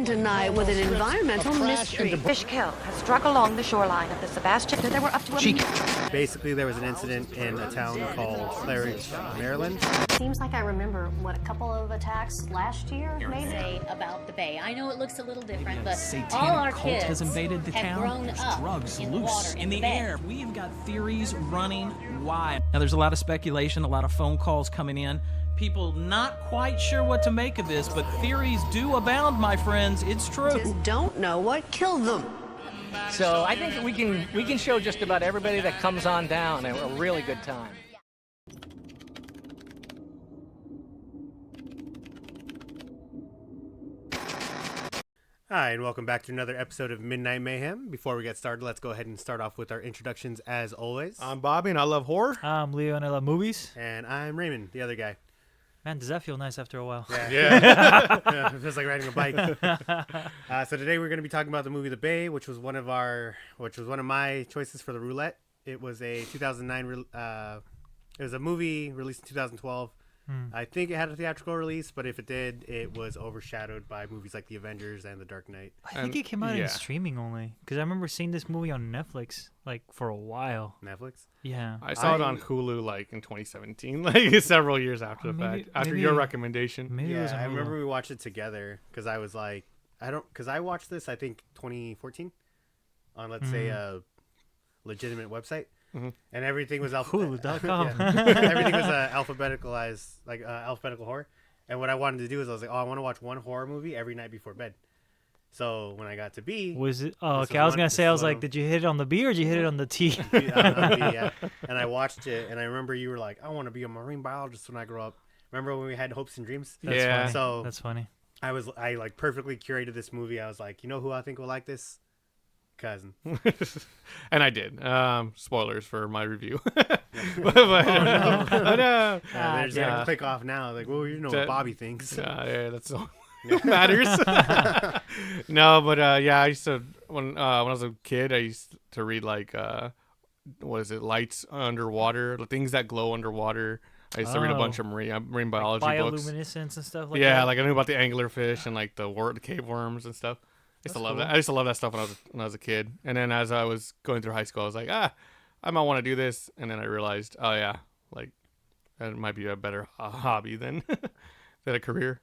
tonight with an environmental mystery. Fish kill has struck along the shoreline of the Sebastian. There were up to Basically, there was an incident in a town called Claridge, Maryland. Seems like I remember, a couple of attacks last year, maybe? Say about the Bay. I know it looks a little different, but Satanic all our cult kids has invaded the have town. grown There's up drugs in the loose water, in the Bay. air. We've got theories running wild. Now, there's a lot of speculation, a lot of phone calls coming in. People not quite sure what to make of this, but theories do abound, my friends. It's true. Just don't know what killed them. So I think we can show just about everybody that comes on down a really good time. Hi, and welcome back to another episode of Midnight Mayhem. Before we get started, let's go ahead and start off with our introductions as always. I'm Bobby, and I love horror. I'm Leo, and I love movies. And I'm Raymond, the other guy. Man, does that feel nice after a while? Yeah. It feels like riding a bike. So today we're going to be talking about the movie The Bay, which was one of my choices for the roulette. It was a 2009. It was a movie released in 2012. I think it had a theatrical release, but if it did, it was overshadowed by movies like The Avengers and The Dark Knight. I think it came out in streaming only, because I remember seeing this movie on Netflix for a while. Netflix? Yeah. I saw it on Hulu in 2017, several years after the fact, after your recommendation. Maybe it was on I Hulu. remember we watched it together because I was like, because I watched this, I think 2014 on, let's say, a legitimate website. And everything was Hulu.com. Everything was alphabetical horror. And what I wanted to do is I was like, I want to watch one horror movie every night before bed. So when I got to B, was it? Oh, okay. I was gonna say, I was like, did you hit it on the B or did you hit it on the T? on B, yeah. And I watched it, and I remember you were like, I want to be a marine biologist when I grow up. Remember when we had hopes and dreams? That's funny. So that's funny. I perfectly curated this movie. I was like, you know who I think will like this? Cousin. And I did. Spoilers for my review. They're just gonna click off now. Like, well, you know what Bobby thinks. Yeah, that's all that matters. No, but I used to when I was a kid, I used to read lights underwater, things that glow underwater. I used to read a bunch of marine biology books. Bioluminescence and stuff like that. Yeah, I knew about the anglerfish and the cave worms and stuff. I used to love that. I used to love that stuff when I was a kid. And then as I was going through high school, I was like, I might want to do this. And then I realized, that might be a better hobby than a career.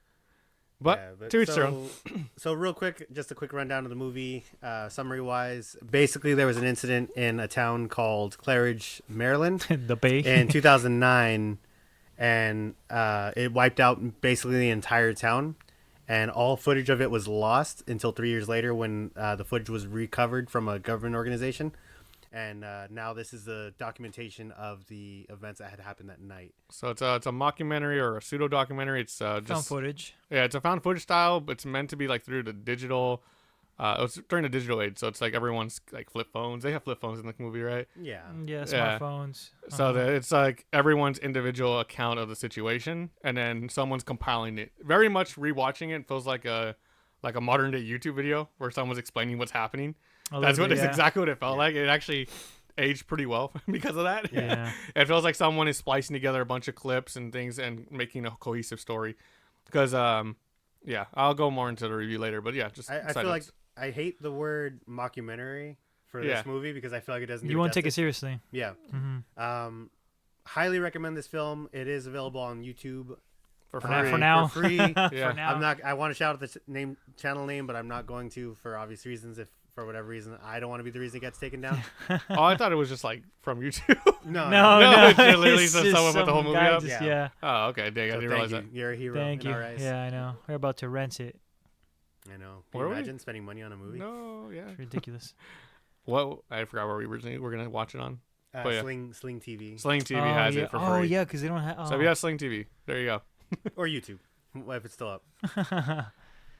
But to each their own. So real quick, just a quick rundown of the movie, summary-wise. Basically, there was an incident in a town called Claridge, Maryland. The Bay. In 2009. And it wiped out basically the entire town. And all footage of it was lost until 3 years later when the footage was recovered from a government organization. And now this is the documentation of the events that had happened that night. So it's a mockumentary or a pseudo-documentary. It's just found footage. Yeah, it's a found footage style, but it's meant to be through the digital. It's during the digital age, so it's everyone's flip phones. They have flip phones in the movie, right? Yeah. Yeah, smartphones. So it's everyone's individual account of the situation, and then someone's compiling it. Very much rewatching it feels like a modern day YouTube video where someone's explaining what's happening. That's exactly what it felt like. It actually aged pretty well because of that. Yeah. It feels like someone is splicing together a bunch of clips and things and making a cohesive story. Because I'll go more into the review later, but I feel like I hate the word mockumentary for this movie because I feel like it doesn't. You won't take it seriously. Yeah. Mm-hmm. Highly recommend this film. It is available on YouTube for now. For free. For now. I want to shout out the channel name, but I'm not going to for obvious reasons. If for whatever reason I don't want to be the reason it gets taken down. Oh, I thought it was just from YouTube. No. It literally says someone put the whole movie up. Yeah. Oh, okay. Dang, I didn't realize that. You're a hero. Thank you. Our eyes. Yeah, I know. We're about to rent it. I know. Can you imagine spending money on a movie? No, yeah. It's ridiculous. I forgot where we originally were going to watch it on. Sling TV. Sling TV has it for free. Oh, yeah, because they don't have... Oh. So we have Sling TV. There you go. Or YouTube, if it's still up.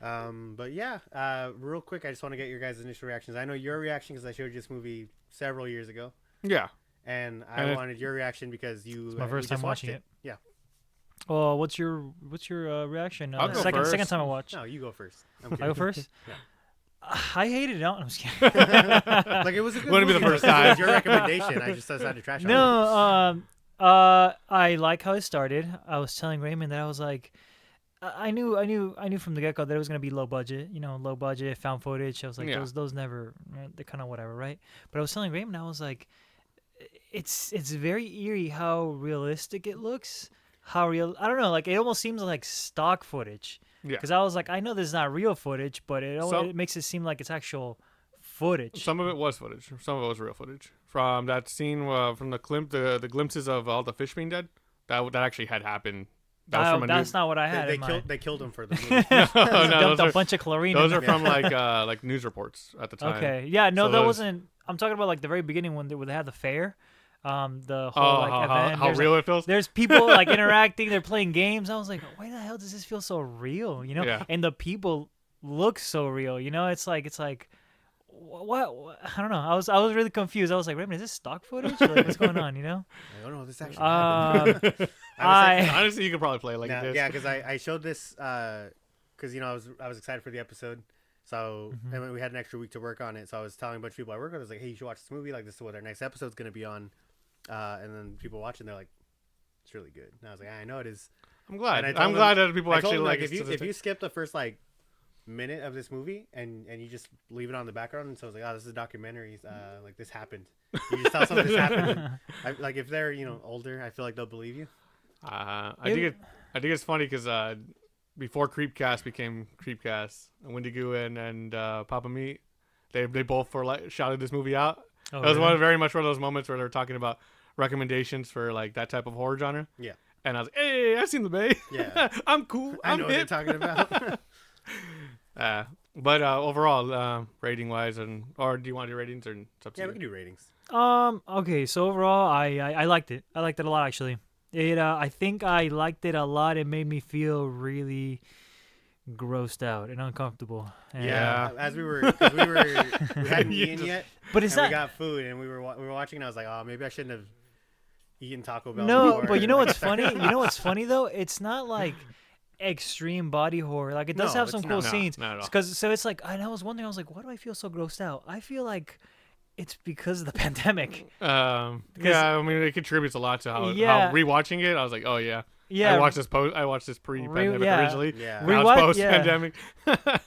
But real quick, I just want to get your guys' initial reactions. I know your reaction because I showed you this movie several years ago. Yeah. And I wanted your reaction because it's my first time watching it. Yeah. Oh, what's your reaction? I'll go second first. time I watched. No, you go first. I go first? Yeah. I hated it. I'm just kidding. It was a good Wouldn't movie. be the first time. It was your recommendation. I just decided to trash on it. No, I like how it started. I was telling Raymond that I was like, I knew from the get-go that it was gonna be low budget. Low budget, found footage. I was like, those never, they're kind of whatever, right? But I was telling Raymond, I was like, it's very eerie how realistic it looks. How real? I don't know. Like it almost seems like stock footage. Yeah. Because I was like, I know this is not real footage, but it makes it seem like it's actual footage. Some of it was footage. Some of it was real footage. From that scene, from the glimpses of all the fish being dead, that actually had happened. That's not what I had. They killed him for the movie. Dumped a bunch of chlorine. Those are from like news reports at the time. Okay, yeah, no, that wasn't. I'm talking about like the very beginning when they had the fair. The whole event. How real it feels. There's people like interacting. They're playing games. I was like, why the hell does this feel so real? Yeah. And the people look so real. It's like. What? I don't know. I was really confused. I was like, Raymond, is this stock footage? Or like, what's going on? I don't know. This actually happened. Honestly, you could probably play it like this. Yeah, because I showed this because I was excited for the episode. So and we had an extra week to work on it. So I was telling a bunch of people I work with, I was like, hey, you should watch this movie. Like this is what our next episode's gonna be on. And then people watching, they're like, it's really good. And I was like, I know it is. I'm glad. I'm glad that people actually like it. If you skip the first minute of this movie and you just leave it on the background, and so I was like, oh, this is a documentary, like this happened, you just tell someone this happened. Like if they're older, I feel like they'll believe you. I think it's funny because before Creepcast became Creepcast, Wendigo and Papa Meat, they both shouted this movie out. It was very much one of those moments where they're talking about recommendations for like that type of horror genre. Yeah, and I was like, hey, I've seen The Bay. Yeah, I'm cool. I know what you're talking about. But overall, rating wise, or do you want to do ratings, or it's up to you? We can do ratings. Okay, so overall, I liked it. I liked it a lot, actually. I think I liked it a lot. It made me feel really grossed out and uncomfortable. And as we hadn't eaten yet, but it's not. We got food and we were watching, and I was like, oh, maybe I shouldn't have eaten Taco Bell. No, before. but you know what's funny? Though? It's not like extreme body horror. Like it does have some cool scenes. So it's like, I was wondering, I was like, why do I feel so grossed out? I feel like it's because of the pandemic. I mean, it contributes a lot to how rewatching it, I was like, oh yeah. I watched this pre-pandemic originally. Yeah. Now it's post-pandemic.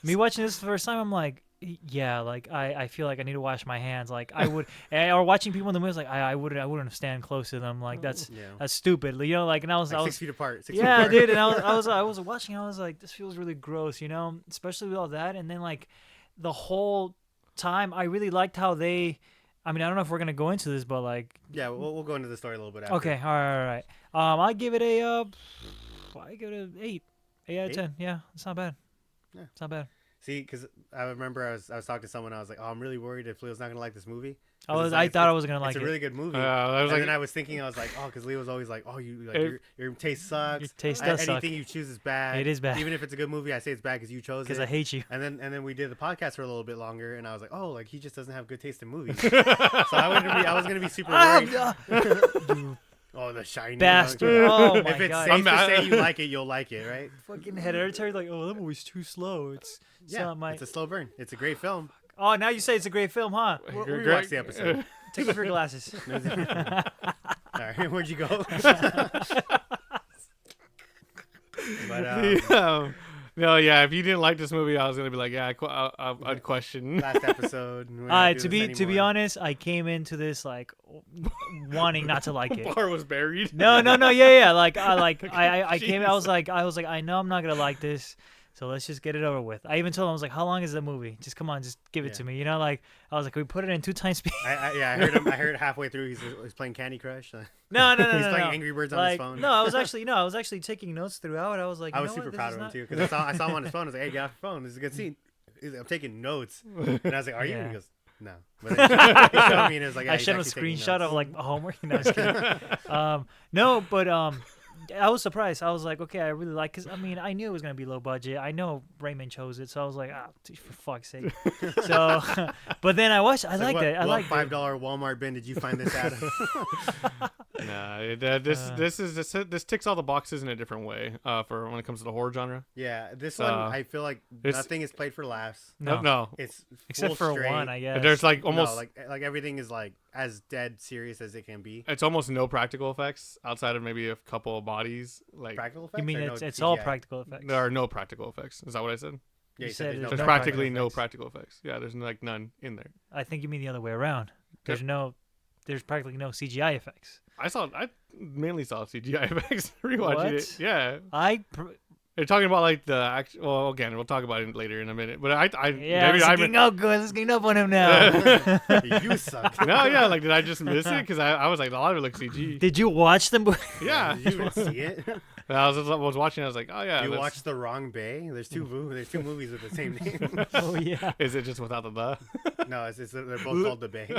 Me watching this for the first time, I'm like, I feel like I need to wash my hands. Like I would, or watching people in the movies, like I wouldn't stand close to them. Like that's stupid. And I was 6 feet apart. Dude. And I was watching. I was like, this feels really gross. Especially with all that. And then like the whole time, I really liked how they. I mean, I don't know if we're gonna go into this, but like. Yeah, we'll go into the story a little bit after. Okay, all right. I give it an 8. 8 out of 10. Yeah, it's not bad. Yeah, it's not bad. See, because I remember I was talking to someone. I was like, oh, I'm really worried if Leo's not gonna like this movie. I thought I was gonna like it. It's a really good movie. Then I was thinking, I was like, oh, because Leo was always like, oh, your taste sucks. Your taste does suck. Anything you choose is bad. It is bad. Even if it's a good movie, I say it's bad because you chose it. Because I hate you. And then we did the podcast for a little bit longer, and I was like, oh, like he just doesn't have good taste in movies. So I was gonna be super worried. Oh, The Shining. Bastard. Oh, my God. If it's safe to say you like it, you'll like it, right? Fucking Hereditary, like, oh, that movie's too slow. It's a slow burn. It's a great film. Oh, now you say it's a great film, huh? We'll watch the episode. Take off your glasses. All right, where'd you go? But, no, yeah. If you didn't like this movie, I was gonna be like, I'd question. Last episode. To be honest, I came into this like wanting not to like it. Bar was buried. No, yeah. I came. I was like, I know I'm not gonna like this. So let's just get it over with. I even told him, I was like, how long is the movie? Just come on, just give it to me. Like I was like, can we put it in 2 times speed? I heard halfway through he's playing Candy Crush. No. He's playing Angry Birds on his phone. No, I was actually taking notes throughout. I was like, I was super proud of him too, because I saw him on his phone. I was like, hey, get off your phone. This is a good scene. He's like, I'm taking notes. And I was like, are you? And he goes, no. But then he showed me, and it was like, I showed him a screenshot of like homework. I was kidding. No, but I was surprised. I was like, okay, I really like, because I mean, I knew it was gonna be low budget. I know Raymond chose it, so I was like, for fuck's sake. So, but then I watched. I liked it. I liked $5 Walmart bin did you find this at? This ticks all the boxes in a different way for when it comes to the horror genre. Yeah, this one I feel like nothing is played for laughs. No. It's except for straight. one, I guess. There's like almost like everything is like as dead serious as it can be. It's almost no practical effects outside of maybe a couple of bodies. Like Practical effects? You mean or it's no it's all CGI? practical effects? there are no practical effects. Is that what I said? Yeah, You said there's there's There's no practically practical no effects. practical effects. Yeah, there's like none in there. I think you mean the other way around. There's practically no CGI effects. I mainly saw CGI effects rewatching it. What? Yeah. I You're talking about like the actual. Well, again, we'll talk about it later in a minute. But Yeah, maybe let's gang up on him now. You suck. No, yeah, like did I just miss it? Because I was like, a lot of it looks CG. Did you watch them? Yeah, Did you even see it? I was watching. I was like, oh yeah. You that's- watched the wrong Bay. There's two movies with the same name. Oh yeah, Is it just without the? No, they're both called the Bay.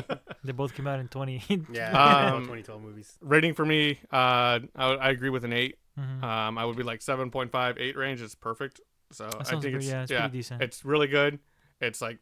they both came out in 20. Yeah, they're both Um, 2012 movies. Rating for me, I agree with an 8. Mhm. I would be like 7.5, 8 range is perfect. So I sounds think good, it's yeah, it's pretty decent. It's really good. It's like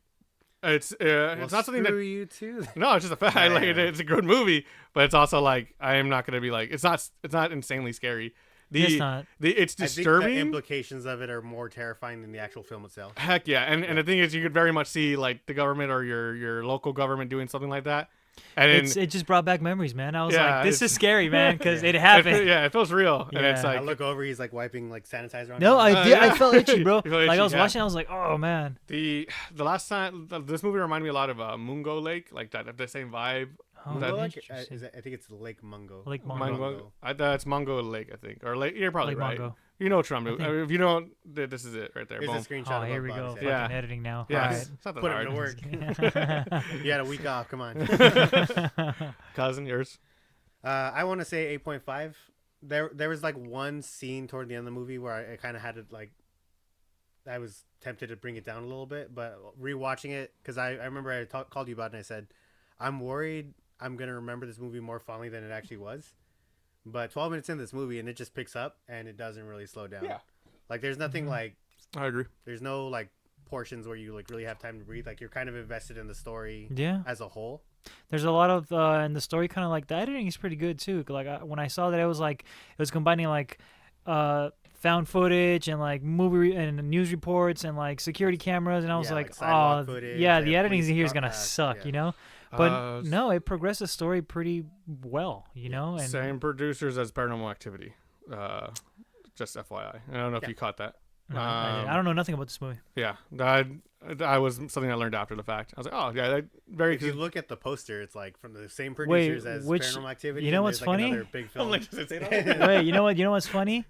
it's not something that you too. no, it's just a fact. Yeah, Like yeah. it's a good movie, but it's also like I am not gonna be like it's not insanely scary. It's not. It's I think disturbing. the implications of it are more terrifying than the actual film itself. Heck yeah, and the thing is, you could very much see like the government or your local government doing something like that, and It just brought back memories, man. I was Yeah, like, this it's- is scary, man, because it it, happened. yeah, it feels real, and it's Yeah. like I look over, he's like wiping like sanitizer on. No, his I hands. did. I yeah. felt itchy, bro. You felt Like itchy, I was yeah. watching, I was like, oh man. the last time this movie reminded me a lot of Mungo Lake, like that the same vibe. Oh, That- Like, interesting. I think it's Lake Mungo. Lake Mungo. Mungo. It's Mungo Lake, I think, or Lake. You're probably Lake right. Mungo. You know what I'm doing. think- If you don't, this is it right there. Here's Boom. a screenshot. Oh, of here we Bob's go. head. Fucking Yeah. editing now. Yeah, All it's not that Put it hard. to work. right. You had a week off. Come on. Cousin, yours. I want to say 8.5. There was like one scene toward the end of the movie where I kind of had to like. I was tempted to bring it down a little bit, but rewatching it because I remember I called you about it and I said, I'm worried I'm gonna remember this movie more fondly than it actually was. But 12 minutes in this movie and it just picks up and it doesn't really slow down. Yeah. Like there's nothing like I agree. there's no like portions where you like really have time to breathe. Like you're kind of invested in the story Yeah. as a whole. There's a lot of and the story kind of like the editing is pretty good too. Like when I saw that, it was combining like found footage and like movie and news reports and like security cameras, and I was Yeah, like, like sidewalk oh footage, yeah, like the editing police here is car gonna past, suck, yeah. you know. But no, it progressed the story pretty well, you know. And Same producers as Paranormal Activity. Just FYI. I don't know if Yeah. you caught that. no, I don't know nothing about this movie. Yeah, I was something I learned after the fact. I was like, oh yeah, that very. If you look at the poster, it's like from the same Wait, producers as which- Paranormal Activity. you know and what's there's, like, funny? another big film. Wait, you know what? You know what's funny?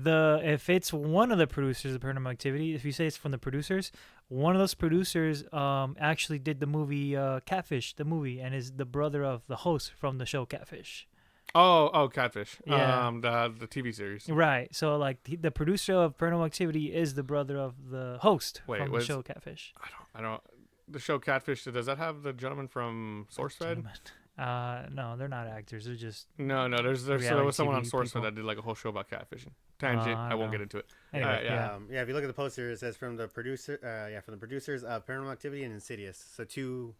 If it's one of the producers of Paranormal Activity, if you say it's from the producers, one of those producers actually did the movie Catfish, the movie, and is the brother of the host from the show Catfish. Oh, Catfish. Yeah. The TV series. Right. So like the producer of Paranormal Activity is the brother of the host Wait, from the was- show Catfish. I don't. The show Catfish. Does that have the gentleman from SourceFed? No, they're not actors. They're just No. There Reality was someone on TV SourceFed people. that did like a whole show about catfishing. Tangent. I I don't won't know. get into it. Anyway, Alright, yeah. Yeah, if you look at the poster, it says from the producer. From the producers of Paranormal Activity and Insidious. So two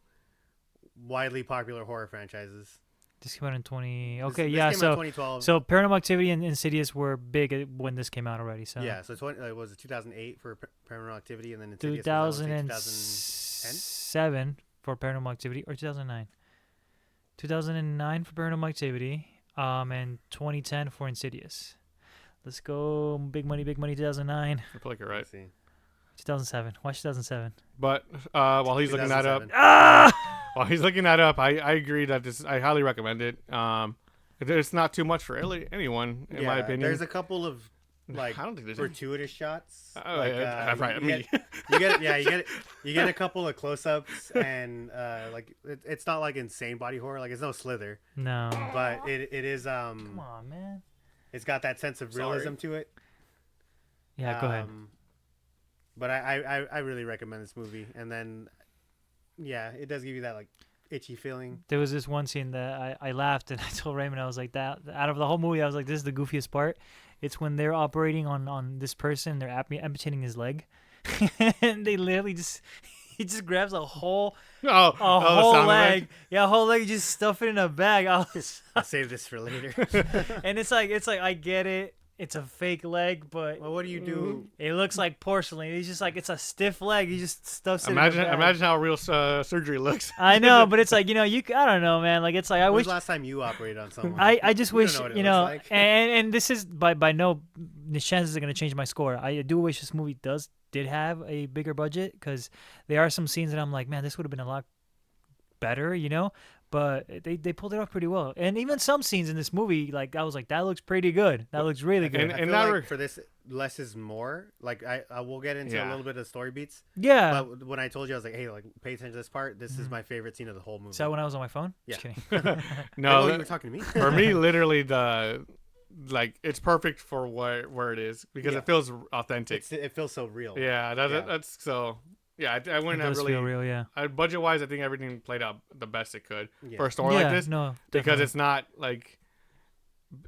widely popular horror franchises. This came out in 20. This- Okay, this yeah. came out So 2012. so Paranormal Activity and Insidious were big when this came out already. So yeah, so it was 2008 for Paranormal Activity, and then Insidious was, I wanna say, 2007 for Paranormal Activity, or 2009. 2009 for Paranormal Activity, and 2010 for Insidious. Let's go, big money, 2009, I feel like you're right. Let's see. 2007. Watch 2007. But while he's looking that up, 2007. I agree that I highly recommend it. It's not too much for anyone, in my opinion. There's a couple of like I don't think there's any. gratuitous shots. Oh, like, yeah, right, me. You get a couple of close-ups, and like it's not like insane body horror. Like it's no Slither, No. but it is Come on, man. it's got that sense of realism to it. Yeah, go ahead. But I really recommend this movie, and then yeah, it does give you that like itchy feeling. There was this one scene that I laughed, and I told Raymond, I was like, that out of the whole movie, I was like, this is the goofiest part. It's when they're operating on this person, they're amputating his leg, and they literally just he just grabs a whole Oh, a the whole sound leg. effect? Yeah, a whole leg. Just stuff it in a bag. I'll save this for later. And it's like I get it. It's a fake leg, but Well, what do you do? it looks like porcelain. He's just like it's a stiff leg. He just stuffs it. in a bag. Imagine how real surgery looks. I know, but it's like I don't know, man. Like it's like I When was wish. the last time you operated on someone? I just We don't wish know what it you looks know, like. and this is by no the chances are gonna change my score. I do wish this movie did have a bigger budget because there are some scenes that I'm like, man, this would have been a lot better, you know. But they pulled it off pretty well, and even some scenes in this movie, like I was like, that looks pretty good. That looks really good. I And feel that like for this, less is more. Like I will get into a Yeah. little bit of story beats. Yeah. But when I told you, I was like, hey, like pay attention to this part. This is my favorite scene of the whole movie. Is that when I was on my phone? Yeah. Just kidding. No, Oh, you were talking to me. for me, literally it's perfect for where it is because Yeah. it feels authentic. It feels so real. Yeah, Yeah. that's so. Yeah, I wouldn't It have does really. feel real, yeah. Budget wise, I think everything played out the best it could Yeah. for a story Yeah, like this. no, because definitely. it's not like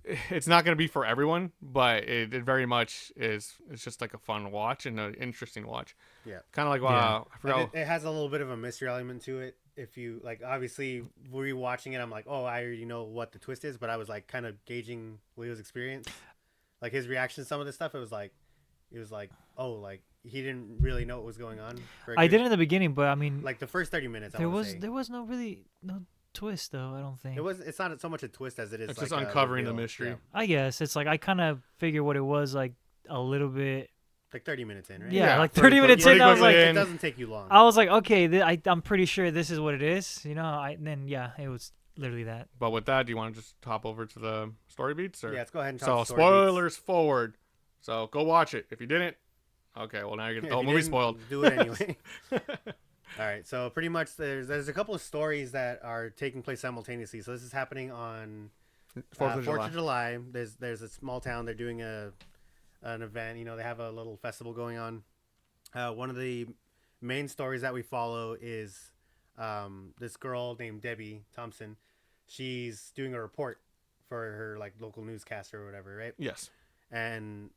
it's not going to be for everyone, but it very much is. It's just like a fun watch and an interesting watch. Yeah. Kind of like Yeah. wow, I Like, forgot. it has a little bit of a mystery element to it. If you like, obviously, rewatching it, I'm like, oh, I already know what the twist is, but I was like, kind of gauging Leo's experience, like his reaction to some of this stuff. It was like, oh, like he didn't really know what was going on. for a I good- did in the beginning, but I mean, like the first 30 minutes. there I wanna was say. there was no twist though. I don't think. It's not so much a twist as it is. It's like just a uncovering the reveal. mystery. Yeah. I guess it's like I kind of figured what it was like a little bit. Like 30 minutes in, right? Yeah, like pretty 30 minutes quick- in, I was pretty like, quickly It in. doesn't take you long. I was like, okay, I'm pretty sure this is what it is, you know. And then yeah, it was literally that. But with that, do you want to just hop over to the story beats? Or? Yeah, let's go ahead and So talk story beats. spoilers forward. So go watch it. If you didn't, okay, well now you're If getting the whole you movie didn't, spoiled. Do it anyway. All right, so pretty much there's a couple of stories that are taking place simultaneously. So this is happening on 4th of 4th July. of July. There's a small town. They're doing an event. You know, they have a little festival going on. One of the main stories that we follow is this girl named Debbie Thompson. She's doing a report for her like local newscaster or whatever, right? Yes. And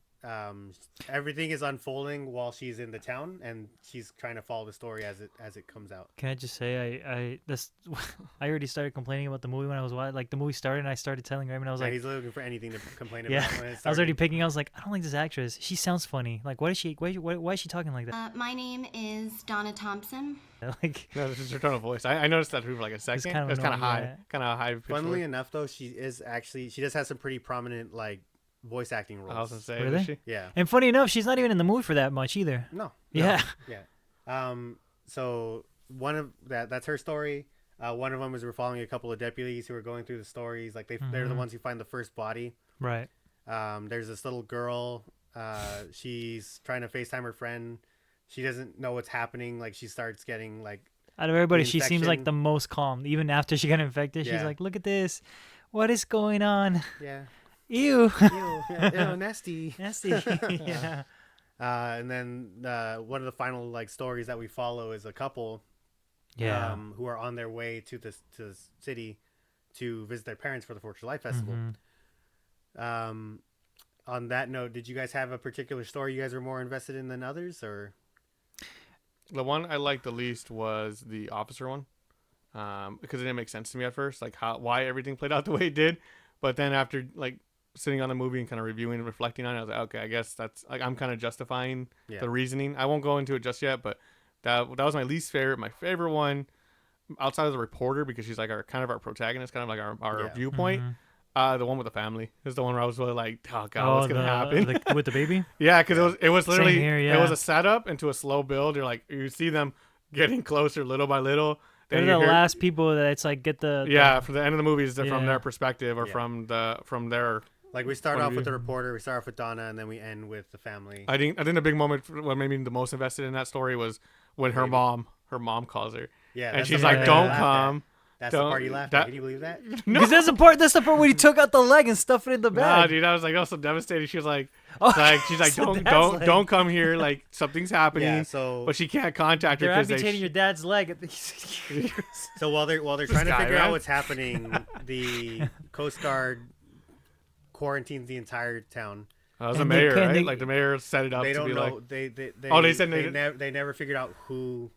everything is unfolding while she's in the town, and she's trying to follow the story as it comes out. Can I just say I already started complaining about the movie when I was like the movie started and I started telling Raymond I was Yeah, like he's looking for anything to complain yeah about. When it I was already started. picking. I was like I don't like this actress. She sounds funny. Like why is she talking like that? My name is Donna Thompson. Like No, this is her tone of voice. I noticed that for like a second. kind of It's kind of annoying, high. yeah. Kind of high. pitched Funnily voice. enough, though, she does have some pretty prominent like voice acting roles. I was gonna say, Really? is she? Yeah. and funny enough, she's not even in the movie for that much either. No. Yeah. Yeah. So one of that's her story. One of them is we're following a couple of deputies who are going through the stories. Like they're the ones who find the first body. Right. There's this little girl. She's trying to FaceTime her friend. She doesn't know what's happening. Like she starts getting like Out of everybody, the she seems like infection. the most calm. Even after she got infected, she's Yeah. like, "Look at this, what is going on? yeah, Ew, ew, nasty. nasty." Yeah. And then one of the final like stories that we follow is a couple Yeah. who are on their way to the city to visit their parents for the 4th of July festival. On that note, did you guys have a particular story you guys were more invested in than others, or? The one I liked the least was the officer one, because it didn't make sense to me at first, like why everything played out the way it did. But then after like sitting on the movie and kind of reviewing and reflecting on it, I was like, okay, I guess that's like I'm kind of justifying the reasoning. I won't go into it just yet, but that was my least favorite. My favorite one, outside of the reporter, because she's like our protagonist, kind of like our viewpoint. The one with the family is the one where I was really like, oh god, what's gonna happen? With the baby? Yeah, because it was literally here, it was yeah. a setup into a slow build. You're like you see them getting closer little by little. They're Then the you hear- last people that it's like get the from the end of the movie is from Yeah. their perspective or Yeah. from their. Like we start Point of off with view. the reporter, we start off with Donna, and then we end with the family. I think the big moment what made me the most invested in that story was when her mom calls her. Yeah, and that's she's the like, part "Don't I laughed at. come." That's Don't- the part you laughed that- at. Can you believe that? Because that's the part where he took out the leg and stuffed it in the Nah, bag. dude, I was like, so devastated. She was like, she's like, So don't dad's leg. don't come here. Like something's happening. Yeah, so but she can't contact her They're because amputating your dad's leg. so while they're trying to guy, figure man. out what's happening, the Coast Guard quarantines the entire town. that was the And they mayor, can- right? they- Like the mayor set it up They to don't be know. like, They Oh, they said they they never figured out who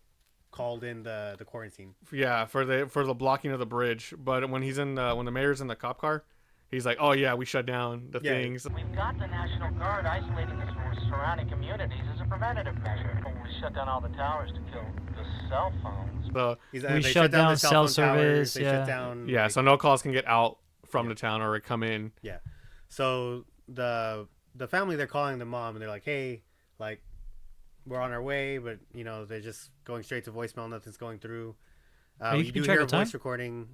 called in the quarantine. Yeah, for the blocking of the bridge. But when he's when the mayor's in the cop car, he's like, "Oh yeah, we shut down the things." We've got the National Guard isolating the surrounding communities as a preventative measure. We shut down all the towers to kill the cell phones. So we shut down the cell phone service. Towers, they shut down, yeah, so no calls can get out from the town or come in. Yeah. So the family, they're calling the mom and they're like, "Hey, like, we're on our way," but they're just going straight to voicemail. Nothing's going through. You do hear a voice recording.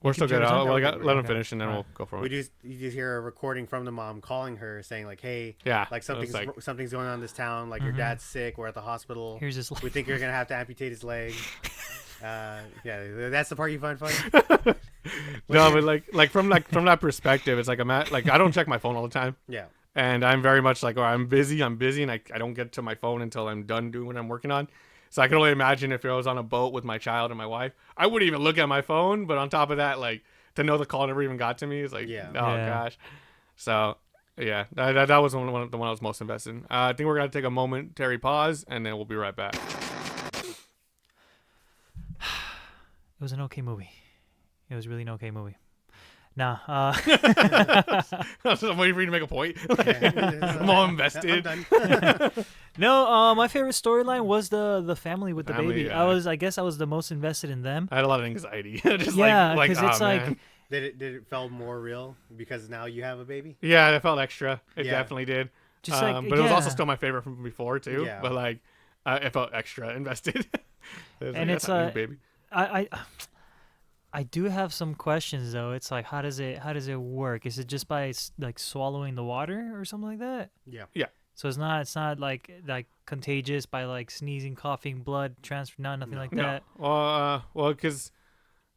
We're still good. Let him finish and then we'll go for it. You just hear a recording from the mom calling her saying like, "Hey, like something's going on in this town. Like your dad's sick. We're at the hospital. Here's his we think you're gonna have to amputate his leg." Yeah, that's the part you find funny. No, but like from that perspective, it's like I don't check my phone all the time. Yeah. And I'm very much like, I'm busy, and I don't get to my phone until I'm done doing what I'm working on. So I can only imagine if I was on a boat with my child and my wife, I wouldn't even look at my phone. But on top of that, like, to know the call never even got to me is like, gosh. So yeah, that was the one I was most invested in. I think we're gonna take a momentary pause, and then we'll be right back. It was an okay movie. It was really an okay movie. Nah. I'm waiting for you to make a point. I'm all invested. I'm done. No, my favorite storyline was the family with the baby. Yeah. I guess I was the most invested in them. I had a lot of anxiety. Just because it's man. like. Did it felt more real because now you have a baby? Yeah, it felt extra. It definitely did. Just but it was also still my favorite from before too. Yeah. But like, it felt extra invested. And it's baby. I do have some questions though. It's like, how does it work? Is it just by like swallowing the water or something like that? Yeah. Yeah. So it's not like contagious by like sneezing, coughing, blood transfer, nothing like that. Well, because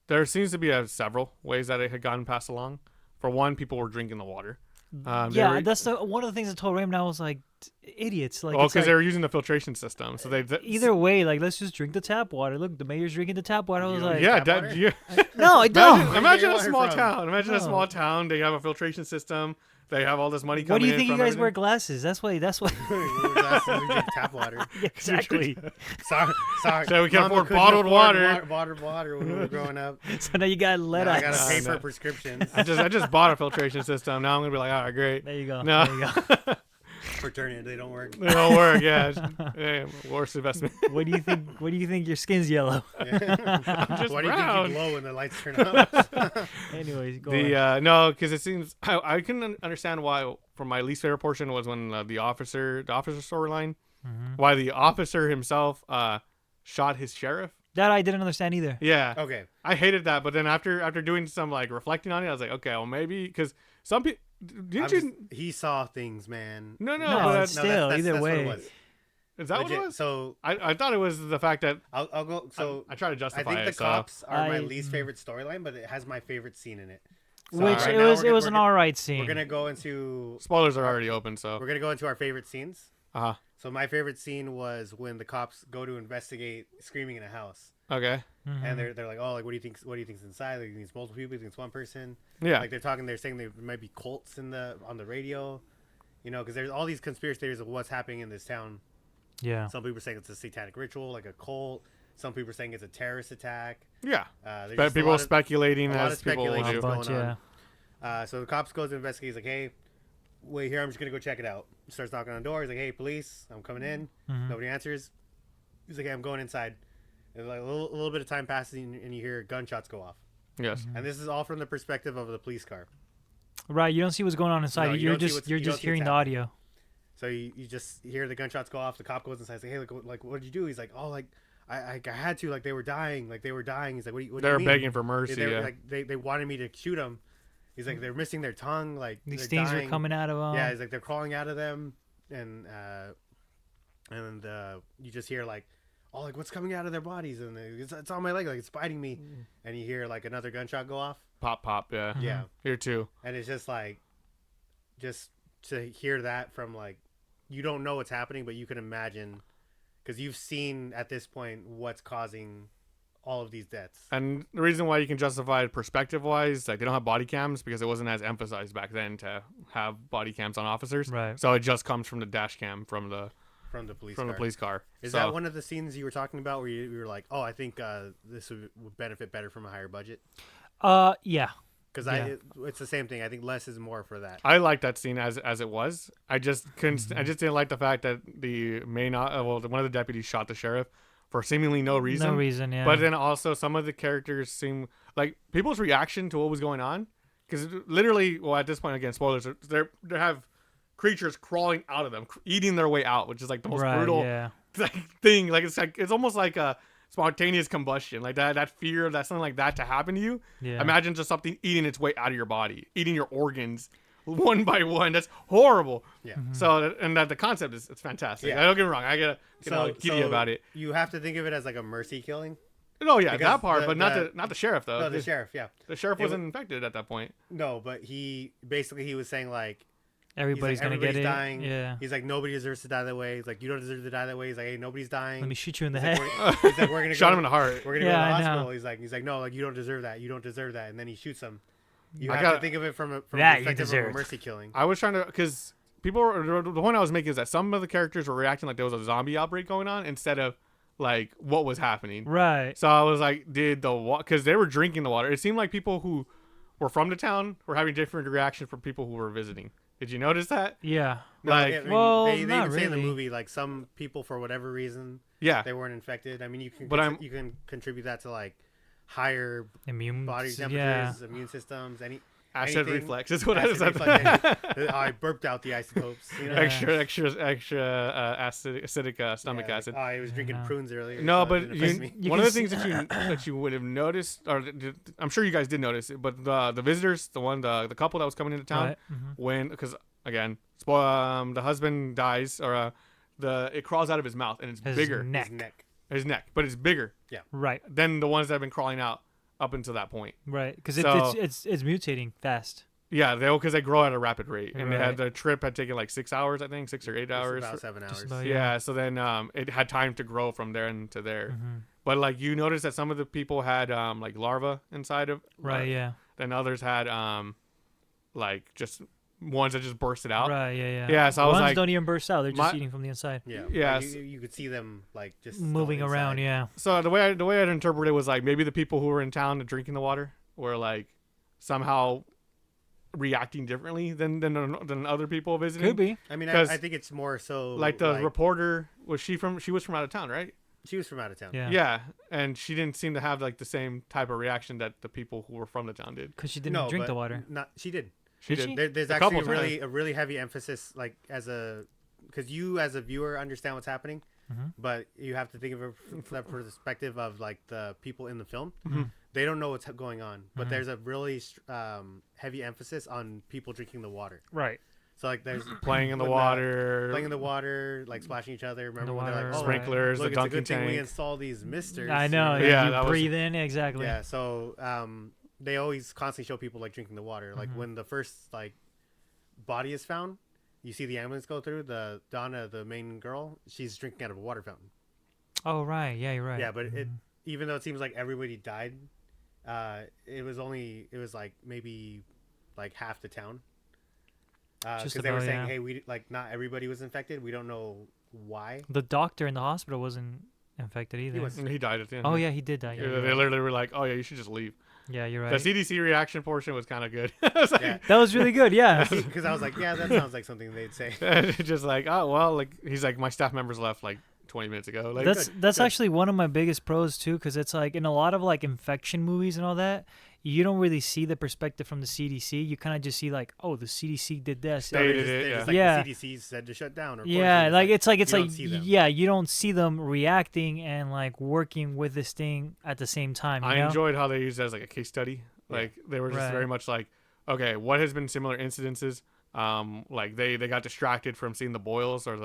there seems to be several ways that it had gotten passed along. For one, people were drinking the water. That's one of the things I told Raymond. I was like, idiots. Like, because they were using the filtration system. So either way, like, let's just drink the tap water. Look, the mayor's drinking the tap water. I was like, no, I don't. Imagine a small town. Imagine a small town. They have a filtration system. They have all this money coming in. What do you think you guys everything. wear glasses? That's why. We drink tap water. Yeah, exactly. sorry. So we can't afford bottled water. Bottled water when we were growing up. So now you got lead I eyes. got to pay for prescriptions. I just bought a filtration system. Now I'm gonna be like, all right, great. There you go. No. There you go. Fraternity, they don't work. They don't work. Yeah, worst investment. What do you think? What do you think? Your skin's yellow. I'm just Why do you brown. think you glow when the lights turn up? Anyways, go on. No, because it seems I can understand why. For my least favorite portion was when the officer storyline, why the officer himself shot his sheriff. That I didn't understand either. Yeah. Okay. I hated that, but then after doing some like reflecting on it, I was like, okay, well maybe because some people he saw things, man. No, but still, either way. What it was. Is that Legit, what it was? So I thought it was the fact that I'll go. So I try to justify I think it. the cops are my least favorite storyline, but it has my favorite scene in it. So Which it was an alright scene. We're gonna go into spoilers are already open, so we're gonna go into our favorite scenes. Uh-huh. So my favorite scene was when the cops go to investigate screaming in a house. Okay. And they're like, oh, like what do you think's inside? Like, you think it's multiple people? You think it's one person? Yeah. Like they're saying there might be cults on the radio, because there's all these conspiracy theories of what's happening in this town. Yeah. Some people are saying it's a satanic ritual, like a cult. Some people are saying it's a terrorist attack. Yeah. People speculating as people do. Going on. So the cops goes to investigate. He's like, hey, wait here. I'm just going to go check it out. He starts knocking on the door. He's like, hey, police, I'm coming in. Nobody answers. He's like, hey, I'm going inside. And like a little bit of time passes and you hear gunshots go off. Yes. And this is all from the perspective of the police car. Right. You don't see what's going on inside. No, you're just hearing the audio. So you just hear the gunshots go off. The cop goes inside. He's like, hey, like what did you do? He's like, oh, like I had to. Like they were dying. He's like, what do you mean? They're begging for mercy. They wanted me to shoot them. He's like, they're missing their tongue. Like these things are coming out of them. Yeah. He's like, they're crawling out of them, and you just hear like, oh, like what's coming out of their bodies, and it's on my leg, like it's biting me, and you hear like another gunshot go off. Pop. Yeah. Yeah. Here too. And it's just like, just to hear that from like, you don't know what's happening, but you can imagine, because you've seen at this point what's causing all of these deaths. And the reason why you can justify it perspective-wise, like they don't have body cams because it wasn't as emphasized back then to have body cams on officers. Right. So it just comes from the dash cam from the From the police from car. the police car. Is that one of the scenes you were talking about where you were like, oh, I think this would benefit better from a higher budget? Yeah. Because it's the same thing. I think less is more for that. I like that scene as it was. I just couldn't. I just didn't like the fact that the one of the deputies shot the sheriff for seemingly no reason. No reason, yeah. But then also some of the characters seem like people's reaction to what was going on, because literally, well, at this point, again, spoilers. They have creatures crawling out of them, eating their way out, which is like the most brutal thing. Like it's almost like a spontaneous combustion, like that fear of that something like that to happen to you. Yeah. Imagine just something eating its way out of your body, eating your organs one by one. That's horrible. Yeah. So and that the concept is it's fantastic. Yeah. Don't get me wrong. I gotta giddy about it. You have to think of it as like a mercy killing. No, yeah, because that part, but not the sheriff though. No, the sheriff. Yeah. The sheriff wasn't infected at that point. No, but he was saying like. Everybody's gonna get it. Dying. Yeah. He's like, nobody deserves to die that way. He's like, you don't deserve to die that way. He's like, hey, nobody's dying. Let me shoot you in the head. He's like, we're gonna shot him in the heart. We're gonna go to the hospital. He's like, no, like you don't deserve that. You don't deserve that. And then he shoots him. You have to think of it from the perspective of a mercy killing. I was trying to, because the point I was making is that some of the characters were reacting like there was a zombie outbreak going on instead of like what was happening. Right. So I was like, because they were drinking the water. It seemed like people who were from the town were having different reactions from people who were visiting. Did you notice that? Yeah. Like, they even say in the movie, like some people for whatever reason, they weren't infected. I mean, you can contribute that to like higher immune body temperatures, immune systems, acid reflex is what I said. I burped out the isotopes. You know? Extra acidic stomach acid. I was drinking prunes earlier. No, so but one of the things that you would have noticed, or I'm sure you guys did notice it, but the visitors, the couple that was coming into town, because again, the husband dies, or it crawls out of his mouth and it's bigger. His neck, but it's bigger. Yeah. Right. Than the ones that have been crawling out up until that point. Right, because it's mutating fast. Yeah, because they grow at a rapid rate, and the trip had taken like 6 hours, I think, 6 or 8 hours. About 7 hours. Yeah, so then it had time to grow from there and to there. But like you noticed that some of the people had like larvae inside of. Right. Yeah. Then others had like just ones that just bursted out. Right. Yeah. Yeah. So I was ones like, don't even burst out; they're just eating from the inside. Yeah. Yeah. Like you could see them like just moving around. Yeah. So the way I'd interpret it was like maybe the people who were in town drinking the water were like somehow reacting differently than other people visiting. Could be. I mean, I think it's more so like the reporter she was from out of town, right? She was from out of town. Yeah, and she didn't seem to have like the same type of reaction that the people who were from the town did. Because she didn't drink the water. She did. She did. There's actually a really heavy emphasis, like because you as a viewer understand what's happening, but you have to think of it from the perspective of like the people in the film. They don't know what's going on, but there's a really heavy emphasis on people drinking the water. Right. So like there's playing in the water, like splashing each other. Remember when they're like, sprinklers, look, the dunking it's a good thing we install these misters. I know. You breathe in exactly. Yeah. So they always constantly show people like drinking the water. Like when the first like body is found, you see the ambulance go through. The Donna, the main girl, she's drinking out of a water fountain. Oh right, yeah, you're right. Yeah, but even though it seems like everybody died, it was like maybe like half the town. Because they were saying, hey, we not everybody was infected. We don't know why. The doctor in the hospital wasn't infected either. He died at the end. Oh yeah, he did die. Yeah, they literally were like, oh yeah, you should just leave. Yeah, you're right. The CDC reaction portion was kind of good. That was really good. Yeah. Because I was like, yeah, that sounds like something they'd say. Just like, oh well, like he's like, my staff members left like 20 minutes ago. Like, that's actually one of my biggest pros too, because it's like in a lot of like infection movies and all that, you don't really see the perspective from the CDC. You kind of just see like, oh, the CDC did this. The CDC said to shut down. Or it's like you don't see them reacting and like working with this thing at the same time. I enjoyed how they used it as like a case study. Like they were just very much like, okay, what has been similar incidences? Like they got distracted from seeing the boils or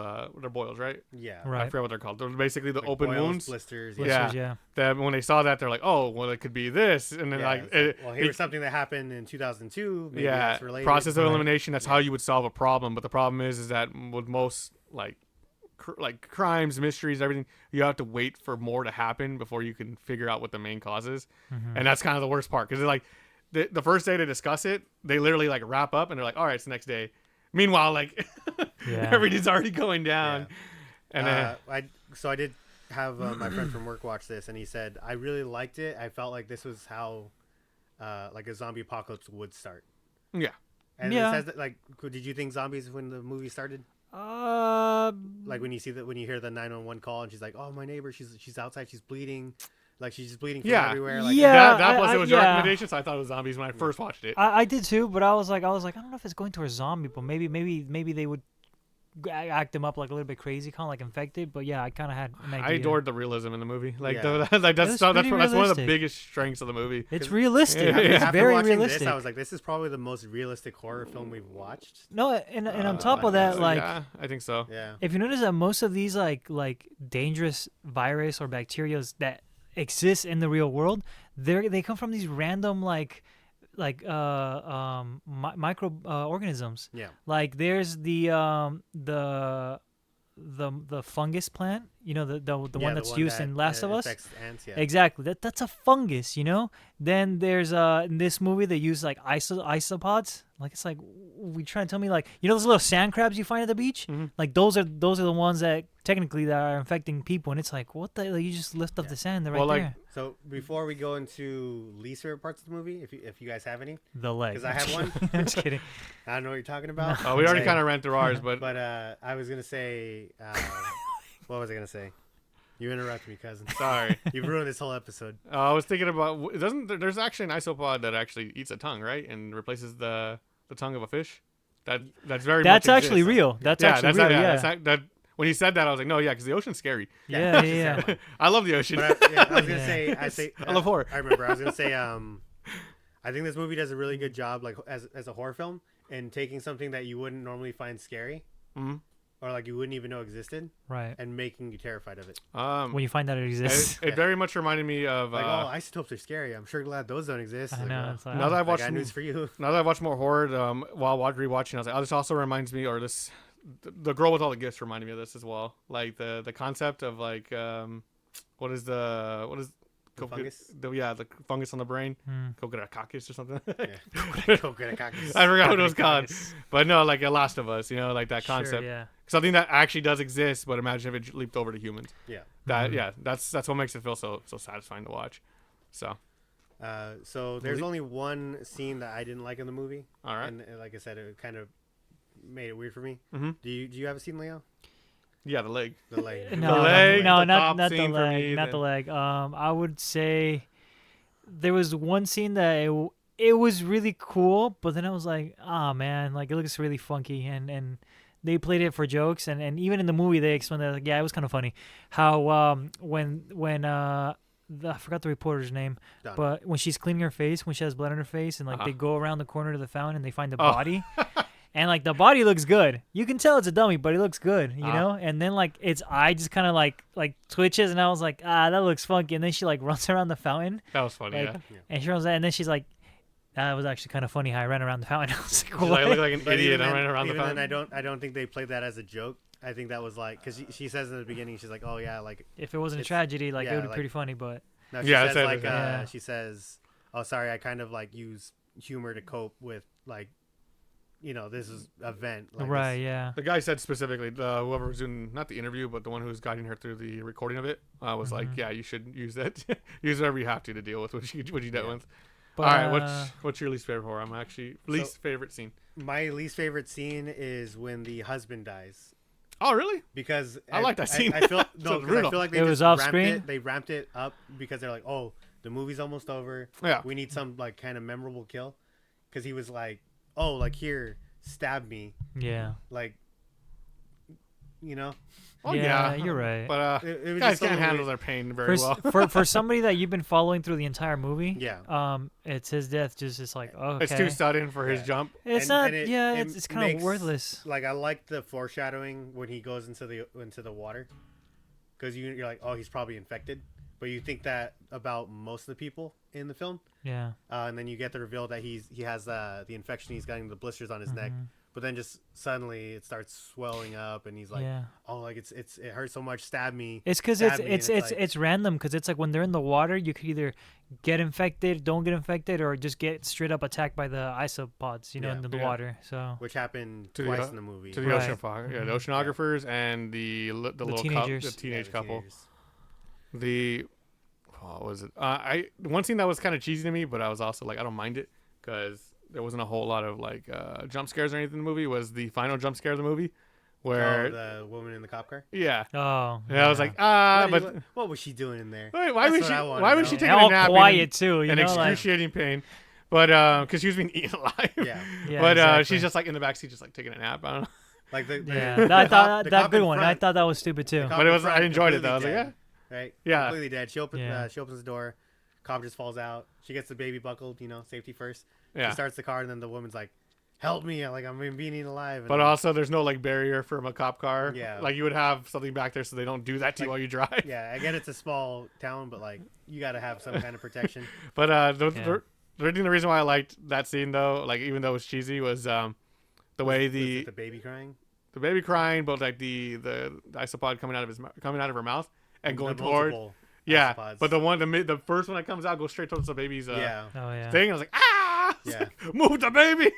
they're boils, right? Yeah, right. I forget what they're called. They're basically the like open boils, wounds, blisters. Yeah. That when they saw that, they're like, oh, well, it could be this, and then here's something that happened in 2002. Maybe that's related. Process of elimination. That's how you would solve a problem. But the problem is that with most like crimes, mysteries, everything, you have to wait for more to happen before you can figure out what the main cause is, and that's kind of the worst part because they're like. The first day to discuss it, they literally like wrap up and they're like, all right, it's the next day. Meanwhile, like everything's already going down. And then I did have my friend from work watch this, and he said I really liked it. I felt like this was how like a zombie apocalypse would start. Yeah. And Yeah. it says that, like, did you think zombies when the movie started? Like when you hear the 911 call and she's like, "Oh, my neighbor, she's outside, she's bleeding." Like she's just bleeding from everywhere. Like, that plus it was your recommendation, so I thought it was zombies when I first watched it. I did too, but I was like, I don't know if it's going towards zombie, but maybe they would act them up like a little bit crazy, kind of like infected. But yeah, I kind of had an idea. I adored the realism in the movie. Like, Yeah. that's one of the biggest strengths of the movie. It's realistic. Yeah. It's After very watching realistic. this, I was like, this is probably the most realistic horror film we've watched. No, and on top of that, like, yeah, I think so. Yeah. if you notice that most of these like dangerous virus or bacteria that exist in the real world, they come from these random microorganisms. Yeah. Like there's the fungus plant, the one that's used in Last of Us. Ants, yeah. Exactly. That's a fungus, Then there's in this movie they use like isopods. Like it's like we trying to tell me like those little sand crabs you find at the beach? Mm-hmm. Like those are the ones that technically that are infecting people, and it's like what the you just lift up the sand, they're right there. So before we go into least favorite parts of the movie, if you guys have any, The leg. because I have one. I'm just kidding. I don't know what you're talking about. We already kind of ran through ours, but I was gonna say, what was I gonna say? You interrupted me, cousin. Sorry. You've ruined this whole episode. I was thinking about there's actually an isopod that actually eats a tongue, right, and replaces the tongue of a fish. That's That's much actually exists. real. That's actually real. Yeah. That when you said that, I was like, no, yeah, because the ocean's scary. Yeah. I love the ocean. But I was gonna say, I love horror. I remember. I was gonna say, I think this movie does a really good job, like as a horror film, in taking something that you wouldn't normally find scary, or like you wouldn't even know existed, Right. and making you terrified of it. When you find out it exists. It very much reminded me of Like, isotopes are scary. I'm sure glad those don't exist. I Like, know. It's like, now that I've I watched got news for you. Now that I've watched more horror, while rewatching, I was like, this also reminds me, or this, the girl with all the gifts reminded me of this as well. Like the concept of like, what is The fungus? The fungus on the brain, coccus or something. Coccus. I forgot what it was called, but no, like a Last of Us, like that concept. Sure, yeah. Something that actually does exist, but imagine if it leaped over to humans. Yeah. That's what makes it feel so satisfying to watch. So. So there's only one scene that I didn't like in the movie. All right. And like I said, it kind of made it weird for me. Mm-hmm. Do you have a scene, Leo? Yeah, the leg. The leg. No, leg, no, the not top the scene for leg, me, not then. the leg. I would say there was one scene that it was really cool, but then I was like, man, like it looks really funky, and they played it for jokes, and even in the movie they explained that, like, yeah, it was kind of funny how when I forgot the reporter's name, Done. but when she's cleaning her face, when she has blood on her face, and like they go around the corner to the fountain and they find the body. And like the body looks good. You can tell it's a dummy, but it looks good, you know? And then like its eye just kind of like twitches, and I was like, that looks funky. And then she like runs around the fountain. That was funny, like, yeah. And she runs, and then she's like, that was actually kind of funny how I ran around the fountain. I was like, what? I look like an But idiot. even I then- ran around the even fountain. then, I don't think they played that as a joke. I think that was like, because she says in the beginning, she's like, oh yeah, like If it wasn't a it's- tragedy, like yeah, it would be like- pretty funny, but no, she Yeah, says that's like it. Yeah. she says, oh sorry, I kind of like use humor to cope with like, this is event. Like right, this. yeah. The guy said specifically, whoever was doing, not the interview, but the one who was guiding her through the recording of it, was like, yeah, you should use that. Use whatever you have to deal with what you dealt with. But, All right, what's your least favorite horror? I'm actually least favorite scene. My least favorite scene is when the husband dies. Oh, really? Because I like that scene. I feel Sounds 'cause I brutal. feel like they It just was off ramped screen? They ramped it up because they're like, oh, the movie's almost over. Yeah. We need some like kind of memorable kill, because he was like, oh, like here, stab me, Yeah. like, Oh, yeah, you're right. But It was guys just so can't handle weird. their pain very well. for somebody that you've been following through the entire movie, Yeah. It's his death. Just like, okay, It's too sudden for his jump. It's And- not. and it- yeah, it it's kind of makes- worthless. Like I like the foreshadowing when he goes into the water, because you're like, oh, he's probably infected, but you think that about most of the people in the film. Yeah. And then you get the reveal that he has the infection. He's getting the blisters on his neck, but then just suddenly it starts swelling up, and he's like, "Oh, like it hurts so much. Stab me." It's because it's random. Because it's like when they're in the water, you could either get infected, don't get infected, or just get straight up attacked by the isopods, in the water. So which happened twice in the movie. To the the oceanographers and the little teenagers. The teenage couple. What was it? One scene that was kind of cheesy to me, but I was also like, I don't mind it because there wasn't a whole lot of like jump scares or anything in the movie. Was the final jump scare of the movie where the woman in the cop car? Yeah. Oh. Yeah, I was like, what was she doing in there? Wait, why was she taking a nap? Quiet too, in excruciating pain. But because she was being eaten alive. Yeah. But exactly. She's just like in the backseat, just like taking a nap. I don't know. Like I thought that good one. I thought that was stupid too. But I enjoyed it though. I was like, yeah. Right? Yeah. Completely dead. She opens the door. Cop just falls out. She gets the baby buckled, safety first. Yeah. She starts the car, and then the woman's like, "Help me! Like I'm being eaten alive." And but also, there's no like barrier from a cop car. Yeah. Like you would have something back there so they don't do that to you while you drive. Yeah, I get it's a small town, but like you got to have some kind of protection. But the reason why I liked that scene though, like even though it was cheesy, was the way the baby crying. The baby crying, but like the isopod coming out of her mouth and going toward. Yeah, isopods. But the first one that comes out goes straight towards the baby's thing. I was like, ah! Move the baby.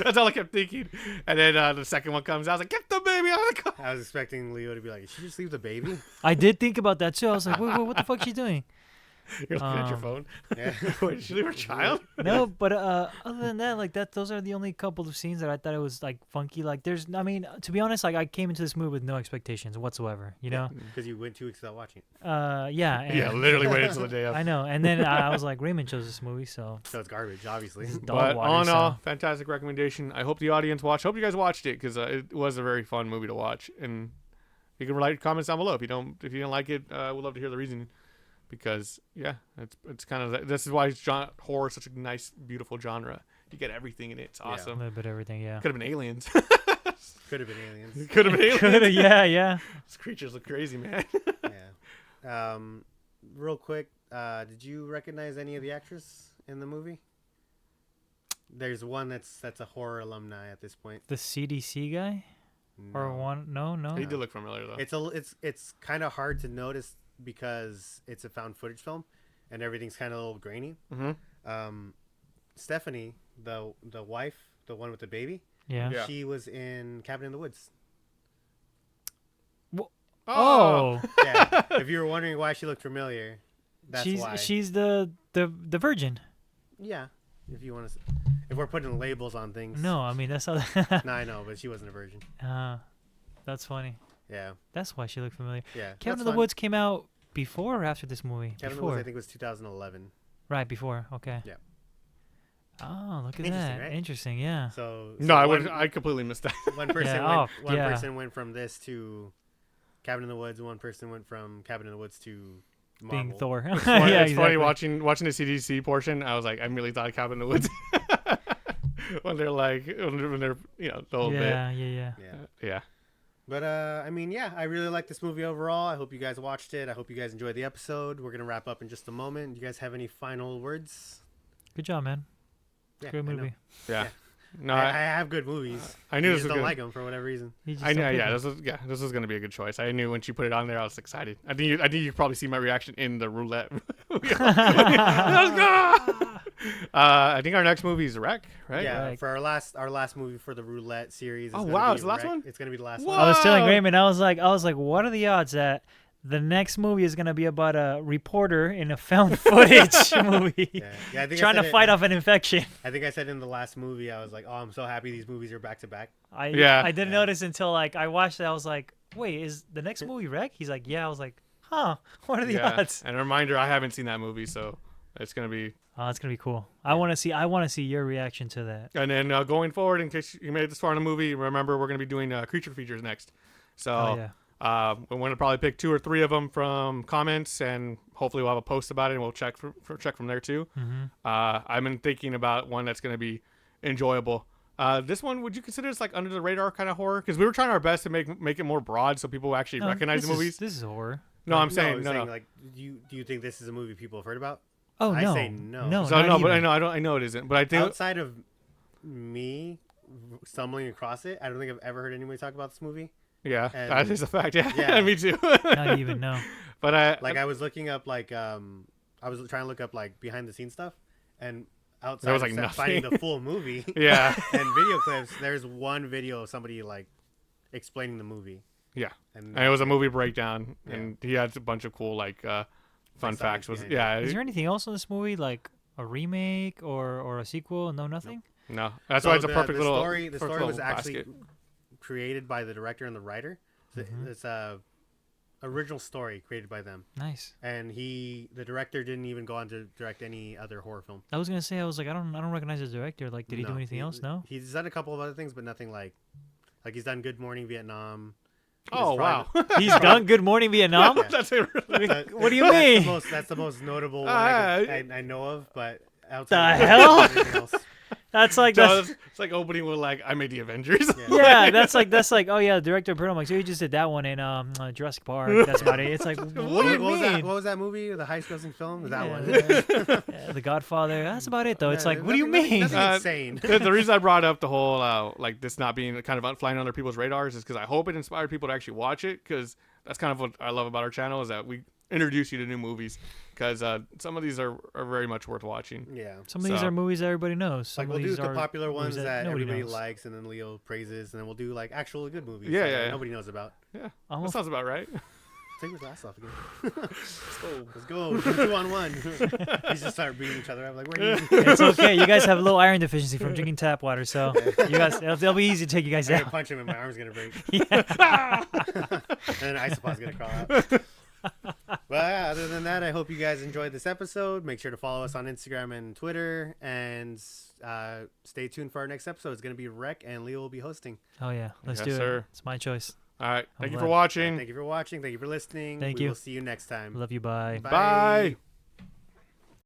That's all I kept thinking. And then the second one comes out, I was like, get the baby out of the car. I was expecting Leo to be like, did she just leave the baby? I did think about that too. I was like, wait, what the fuck is she doing? You're looking at your phone. Yeah. Wait, did she leave her child? No, but other than that, like those are the only couple of scenes that I thought it was like funky. Like to be honest, like I came into this movie with no expectations whatsoever. Because you went 2 weeks without watching. Yeah, literally waited until the day of. I know, and then I was like, Raymond chose this movie, so it's garbage, obviously. But all in all, fantastic recommendation. I hope the audience watched. Hope you guys watched it because it was a very fun movie to watch. And you can write comments down below if you didn't like it. We'd love to hear the reason. Because it's kind of this is why horror is such a nice, beautiful genre. You get everything in it. It's awesome. A little bit of everything. Yeah. Could have been aliens. Could have been aliens. Could have been aliens. Yeah. These creatures look crazy, man. Yeah. Real quick, did you recognize any of the actors in the movie? There's one that's a horror alumni at this point. The CDC guy. No. Or one? No. He did look familiar though. It's kind of hard to notice. Because it's a found footage film, and everything's kind of a little grainy. Mm-hmm. Stephanie, the wife, the one with the baby, she was in Cabin in the Woods. Oh, yeah. If you were wondering why she looked familiar, that's why. She's the virgin. Yeah, if we're putting labels on things. No, I mean that's how. No, I know, but she wasn't a virgin. That's funny. Yeah. That's why she looked familiar. Yeah. Cabin in the Woods came out before or after this movie? Cabin in the Woods, I think it was 2011. Right, before. Okay. Yeah. Oh, look at that. Right? Interesting, yeah. So I completely missed that. One person went from this to Cabin in the Woods, and one person went from Cabin in the Woods to Marvel. Being Thor. It's funny, it's funny watching the CDC portion. I was like, I immediately thought of Cabin in the Woods. when they're the whole bit. Yeah. But I really like this movie overall. I hope you guys watched it. I hope you guys enjoyed the episode. We're gonna wrap up in just a moment. Do you guys have any final words? Good job, man. Yeah, good movie. Yeah. No, I have good movies. I knew you this just was don't good. like them for whatever reason. I know. Yeah, this was gonna be a good choice. I knew when she put it on there, I was excited. I think you probably see my reaction in the roulette. Let's go! I think our next movie is Wreck, right? Yeah, Wreck. for our last movie for the roulette series. Oh wow, it's the last one. It's gonna be the last Whoa. one. I was telling Raymond, I was like, what are the odds that the next movie is gonna be about a reporter in a found footage movie, I think trying to fight off an infection? I think I said in the last movie, I was like, oh, I'm so happy these movies are back to back. I didn't notice until like I watched it. I was like, wait, is the next movie Wreck? He's like, yeah. I was like, huh? What are the odds? And a reminder, I haven't seen that movie, so it's gonna be. Oh, it's gonna be cool. I want to see your reaction to that. And then going forward, in case you made it this far in the movie, remember we're gonna be doing creature features next. So we're gonna probably pick 2 or 3 of them from comments, and hopefully we'll have a post about it, and we'll check from there too. Mm-hmm. I've been thinking about one that's gonna be enjoyable. This one, would you consider this like under the radar kind of horror? Because we were trying our best to make it more broad so people actually recognize the movies. This is horror. No, I'm saying no. Like, do you think this is a movie people have heard about? Oh no. I say no. No, so no, but I know it isn't. But I think outside of me, stumbling across it. I don't think I've ever heard anybody talk about this movie. Yeah, And- that is a fact. Yeah, Yeah. me too. Not even no. But I was looking up I was trying to look up like behind the scenes stuff, and outside There was, of like, stuff finding nothing. the full movie, Yeah. and video clips, there's one video of somebody like explaining the movie. Yeah, And and it was a movie breakdown, Yeah. and he had a bunch of cool like fun science facts. Was behind it. yeah, Is there anything else in this movie, like a remake or a sequel? No, nothing. no, that's So why it's a perfect the little. story. The perfect story was little actually basket. created by the director and the writer. So Mm-hmm. It's a original story created by them, Nice. and the director didn't even go on to direct any other horror film. I was gonna say, I was like, I don't recognize the director. Like, did he do anything else? No. He's done a couple of other things, but nothing like he's done Good Morning Vietnam. He Oh does wow, He's done Good Morning Vietnam. Yeah. that's it. Really? What do you mean? That's the most notable one I know of, but The outside of hell? everything else. That's like So that's it's like opening with like I made the Avengers. yeah. That's like oh yeah, the director put him like so he just did that one in Jurassic Park. That's about it. It's like what do you mean? What was that movie? The highest-grossing film? That one. Yeah, The Godfather. That's about it though. It's Yeah, like what do you nothing- mean? nothing insane. The reason I brought up the whole like this not being kind of flying under people's radars is because I hope it inspired people to actually watch it, because that's kind of what I love about our channel, is that we introduce you to new movies, because some of these are very much worth watching. Yeah. Some of these So- are movies that everybody knows. Some Like of we'll do these the are popular movies ones that nobody everybody knows. likes, and then Leo praises, and then we'll do like actual good movies. Yeah, that yeah. nobody knows about. Yeah, I'm that a- sounds about right. Take your glass off again. Let's go. 2-on-1. We just start beating each other up. Like, where are you? It's okay. You guys have a low iron deficiency from drinking tap water, so you guys it'll be easy to take you guys I'm gonna out. punch him and my arm's gonna break. And then Isopod's gonna crawl out. Well, yeah, other than that, I hope you guys enjoyed this episode. Make sure to follow us on Instagram and Twitter, and stay tuned for our next episode. It's gonna be Rec, and Leo will be hosting. Oh yeah, let's Yes, do it. sir. It's my choice. All right, thank you for glad. watching. Thank you for watching. Thank you for listening. Thank we you. will see you next time. Love you. Bye. Bye.